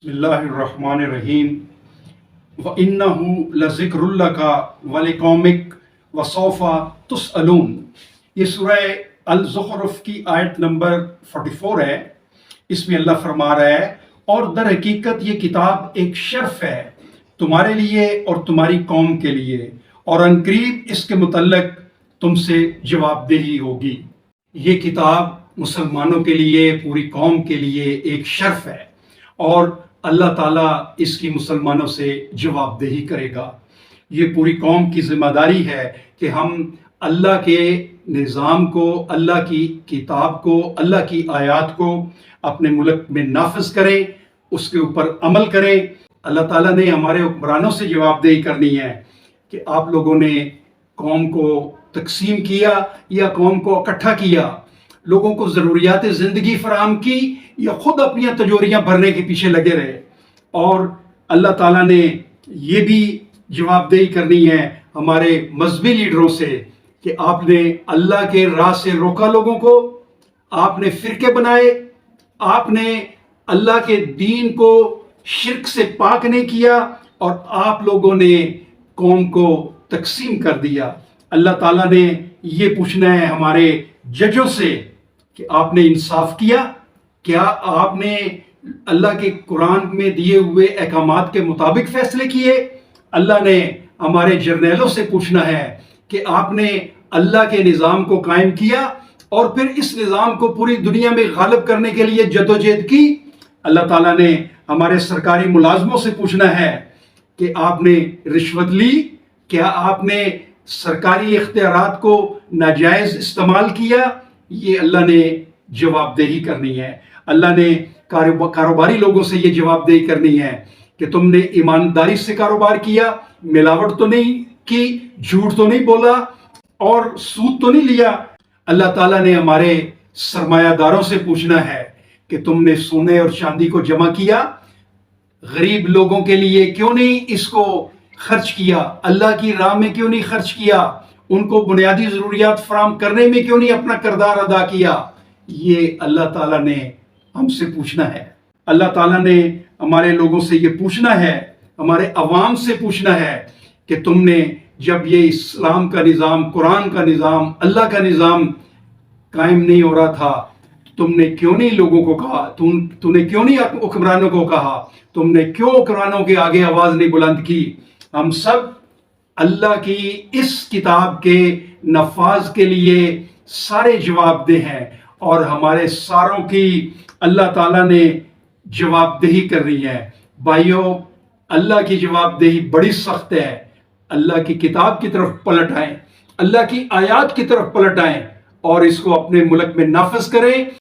बिस्मिल्लाहिर्रहमानिर्रहीम व इन्नहु लज़िक्रुल लका व लिक़ौमिक व सौफ़ा तुसअलून। ये सूरह अल-ज़ुख़रुफ़ की आयत नंबर 44 है। इसमें अल्लाह फरमा रहा है, और दर हकीकत ये किताब एक शर्फ है तुम्हारे लिए और तुम्हारी कौम के लिए, और अनकरीब इसके मुतल्लक तुमसे जवाबदेही होगी। ये किताब मुसलमानों के लिए, पूरी कौम के लिए एक शर्फ है, और अल्लाह ताला इसकी मुसलमानों से जवाबदेही करेगा। ये पूरी कौम की ज़िम्मेदारी है कि हम अल्लाह के निज़ाम को, अल्लाह की किताब को, अल्लाह की आयत को अपने मुल्क में नाफिज करें, उसके ऊपर अमल करें। अल्लाह ताला ने हमारे हुक्मरानों से जवाबदेही करनी है कि आप लोगों ने कौम को तकसीम किया या कौम को इकट्ठा किया, लोगों को ज़रूरियात ज़िंदगी फराहम की, या खुद अपनी तिजोरियां भरने के पीछे लगे रहे। और अल्लाह ताला ने ये भी जवाबदेही करनी है हमारे मजहबी लीडरों से कि आपने अल्लाह के राह से रोका लोगों को, आपने फिरके बनाए, आपने अल्लाह के दीन को शिर्क से पाक नहीं किया, और आप लोगों ने कौम को तकसीम कर दिया। अल्लाह ताला ने ये पूछना है हमारे जजों से कि आपने इंसाफ किया? क्या आपने अल्लाह के कुरान में दिए हुए अहकामात के मुताबिक फैसले किए? अल्लाह ने हमारे जर्नैलों से पूछना है कि आपने अल्लाह के निज़ाम को कायम किया और फिर इस निज़ाम को पूरी दुनिया में गालिब करने के लिए जदोजहद की? अल्लाह ताला ने हमारे सरकारी मुलाजमों से पूछना है कि आपने रिश्वत ली? क्या आपने सरकारी इख्तियारात को नाजायज़ इस्तेमाल किया? ये अल्लाह ने जवाबदेही करनी है। अल्लाह ने कारोबारी लोगों से ये जवाबदेही करनी है कि तुमने ईमानदारी से कारोबार किया, मिलावट तो नहीं की, झूठ तो नहीं बोला, और सूद तो नहीं लिया। अल्लाह ताला ने हमारे सरमायादारों से पूछना है कि तुमने सोने और चांदी को जमा किया, गरीब लोगों के लिए क्यों नहीं इसको खर्च किया, अल्लाह की राह में क्यों नहीं खर्च किया, उनको बुनियादी ज़रूरियात फराहम करने में क्यों नहीं अपना किरदार अदा किया? ये अल्लाह ताला ने हमसे पूछना है। अल्लाह ताला ने हमारे लोगों से ये पूछना है, हमारे अवाम से पूछना है कि तुमने जब ये इस्लाम का निज़ाम, कुरान का निज़ाम, अल्लाह का निज़ाम कायम नहीं हो रहा था, तुमने क्यों नहीं लोगों को कहा, तूने क्यों नहीं हुक्मरानों को कहा, तुमने क्यों हुक्मरानों के आगे आवाज़ नहीं बुलंद की? हम सब अल्लाह की इस किताब के नफाज के लिए सारे जवाबदेह हैं, और हमारे सारों की अल्लाह ताला ने जवाबदेही करनी है। भाइयों, अल्लाह की जवाबदेही बड़ी सख्त है। अल्लाह की किताब की तरफ पलट आएं, अल्लाह की आयत की तरफ पलट आएं, और इसको अपने मुल्क में नाफिज करें।